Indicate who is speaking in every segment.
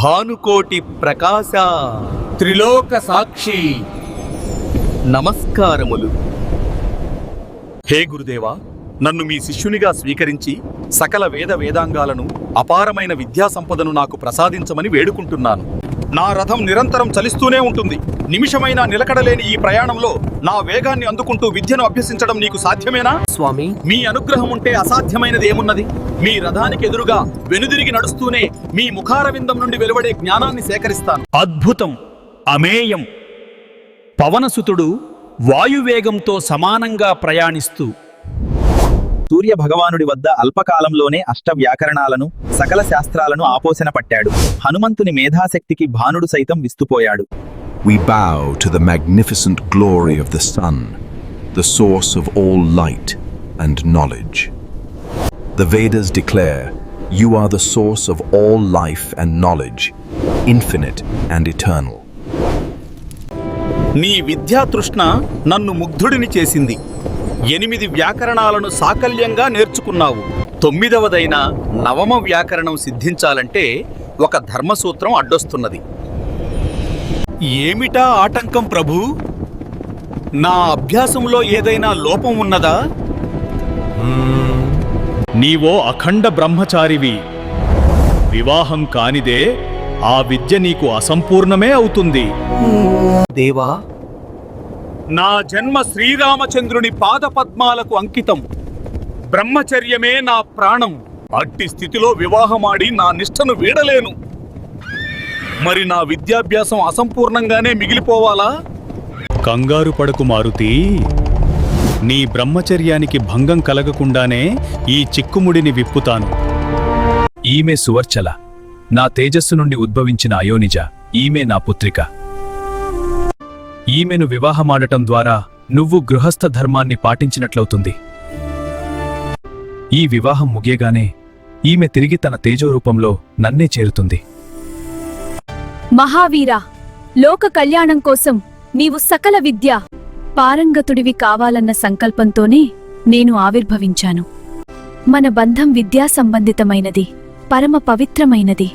Speaker 1: భానుకోటి ప్రకాశ,
Speaker 2: త్రిలోక సాక్షి,
Speaker 1: నమస్కారములు. హే గురుదేవా, నన్ను మీ శిష్యునిగా స్వీకరించి సకల వేదాంగాలను అపారమైన విద్యా సంపదను నాకు ప్రసాదించమని వేడుకుంటున్నాను. నా రథం నిరంతరం చలిస్తూనే ఉంటుంది. నిమిషమైనా నిలకడలేని ఈ ప్రయాణంలో నా వేగాన్ని అందుకుంటూ విద్యను అభ్యసించడం నీకు సాధ్యమేనా?
Speaker 3: స్వామి,
Speaker 1: మీ అనుగ్రహం ఉంటే అసాధ్యమైనది ఏమున్నది? మీ రథానికి ఎదురుగా వెనుదిరిగి నడుస్తూనే మీ ముఖారవిందం నుండి వెలువడే జ్ఞానాన్ని సేకరిస్తాను.
Speaker 4: అద్భుతం, అమేయం. పవనసుతుడు వాయువేగంతో సమానంగా ప్రయాణిస్తూ
Speaker 5: సూర్య భగవానుడి వద్ద అల్పకాలంలోనే అష్టవ్యాకరణాలను, సకల శాస్త్రాలను ఆపోసన పట్టాడు. హనుమంతుని మేధాశక్తికి భానుడు సైతం విస్తుపోయాడు.
Speaker 6: We bow to the magnificent glory of the sun, the source of all light and knowledge. The Vedas declare, you are the source of all life and knowledge, infinite and eternal.
Speaker 1: నీ విద్యా తృష్ణ నన్ను ముగ్ధుడిని చేసింది. 8 వ్యాకరణాలను సాకల్యంగా నేర్చుకున్నావు. 9వదైన నవమ వ్యాకరణం సిద్ధించాలంటే ఒక ధర్మసూత్రం అడ్డొస్తున్నది. ఏమిటా ఆటంకం ప్రభూ? నా అభ్యాసంలో ఏదైనా లోపం ఉన్నదా?
Speaker 4: నీవో అఖండ బ్రహ్మచారివి. వివాహం కానిదే ఆ విద్య నీకు అసంపూర్ణమే అవుతుంది.
Speaker 3: దేవా,
Speaker 1: నా జన్మ శ్రీరామచంద్రుని పాదపద్మాలకు అంకితం. బ్రహ్మచర్యమే నా ప్రాణం. అట్టి స్థితిలో వివాహమాడి నా నిష్ఠను వీడలేను. మరి నా విద్యాభ్యాసం అసంపూర్ణంగానే మిగిలిపోవాలా?
Speaker 4: కంగారు పడకు మారుతి. నీ బ్రహ్మచర్యానికి భంగం కలగకుండానే ఈ చిక్కుముడిని విప్పుతాను.
Speaker 7: ఈమె సువర్చల, నా తేజస్సు నుండి ఉద్భవించిన అయోనిజ. ఈమె నా పుత్రిక. ఈమెను వివాహమాడటం ద్వారా నువ్వు గృహస్థ ధర్మాన్ని పాటించినట్లవుతుంది. ఈ వివాహం ముగియగానే ఈమె తిరిగి తన తేజోరూపంలో నన్నే చేరుతుంది.
Speaker 8: మహావీరా, లోక కళ్యాణం కోసం నీవు సకల విద్య పారంగతుడివి కావాలన్న సంకల్పంతోనే నేను ఆవిర్భవించాను. మన బంధం విద్యా సంబంధితమైనది, పరమ పవిత్రమైనది.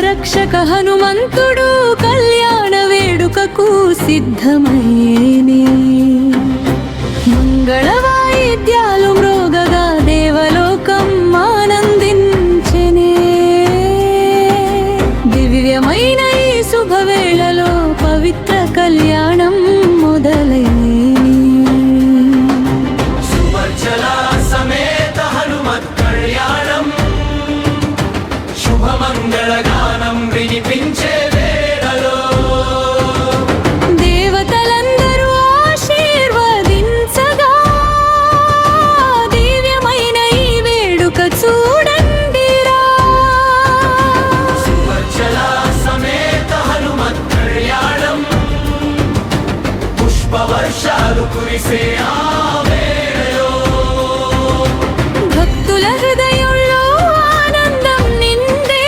Speaker 8: రక్షక హనుమంతుడు కళ్యాణ వేడుకకు సిద్ధమయ్యేనే. మంగళ వాయిద్యాలు మ్రోగగా దేవలోకం ఆనందించెనే. దివ్యమైన ఈ శుభవేళలో పవిత్ర కళ్యాణం మొదలైనే.
Speaker 2: సువర్చల సమేత హనుమత్ కళ్యాణం, శుభమంగళగానం వినిపించే వేళలో
Speaker 8: దేవతలందరూ ఆశీర్వదించగా దివ్యమైన ఈ వేడుక చూడండిరా.
Speaker 2: సువర్చల సమేత హనుమత్ కళ్యాణం, పుష్పవర్షాలు కురిసే ఆ వేళలో
Speaker 8: భక్తుల హృదయంలో ఆనందం నిండే.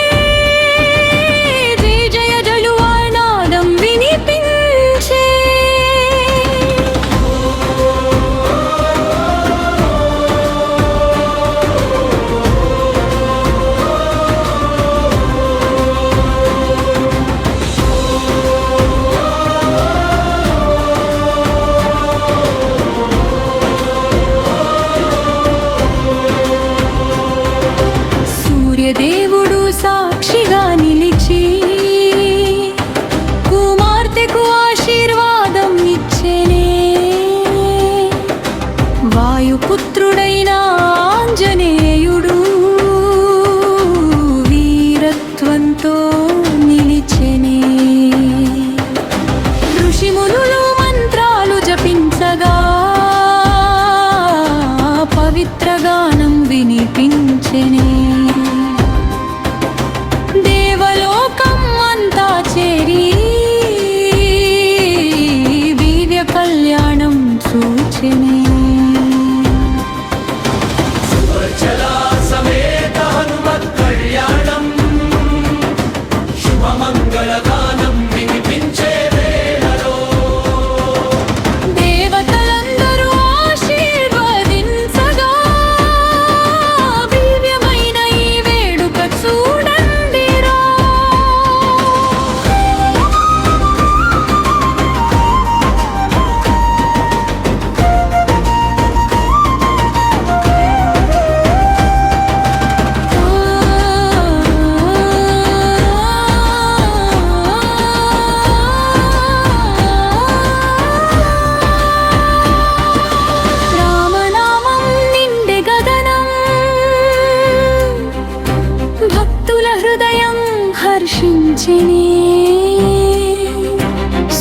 Speaker 8: హృదయం హర్షించినే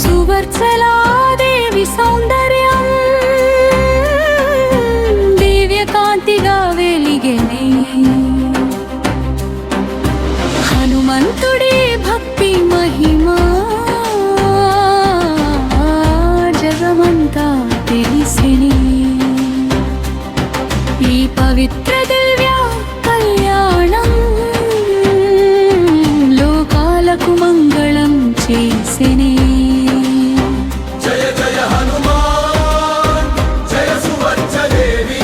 Speaker 8: సువర్చలాదేవి సౌందర్యం దివ్యకాంతిగా వెలిగెనే హనుమంతుడి భక్తి మహిమా జగమంతా తెలిసిని ఈ పవిత్ర దివ్య కళ్యాణం లోకాలకు మంగళం చేసిని
Speaker 2: జయ జయ హనుమాన్ జయ సువర్చదేవి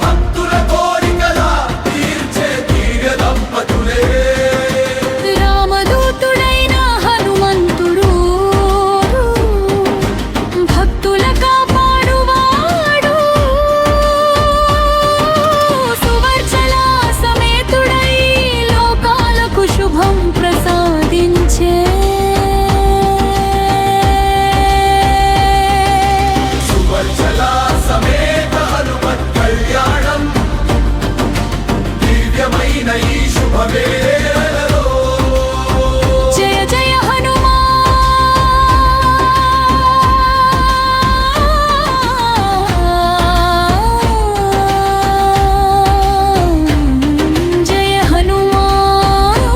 Speaker 2: భక్తుల కోరికల తీర్చే దివ్య దంపతులే
Speaker 8: రామదూతుడైన హనుమంతుడు భక్తుల కాపాడువాడు సువర్చల సమేతుడై లోకాలకు శుభం ప్రసాదించే
Speaker 2: సువర్చల సమేత హనుమత్ కళ్యాణం దివ్యమైన ఈ శుభవేళలో
Speaker 8: జయ జయ హనుమాన్ జయ హనుమాన్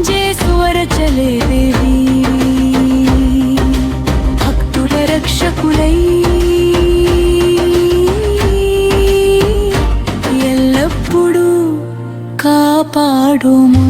Speaker 8: జయ సువర్చలే దేవి భక్తుల రక్షకులై ఎల్లప్పుడూ కాపాడుము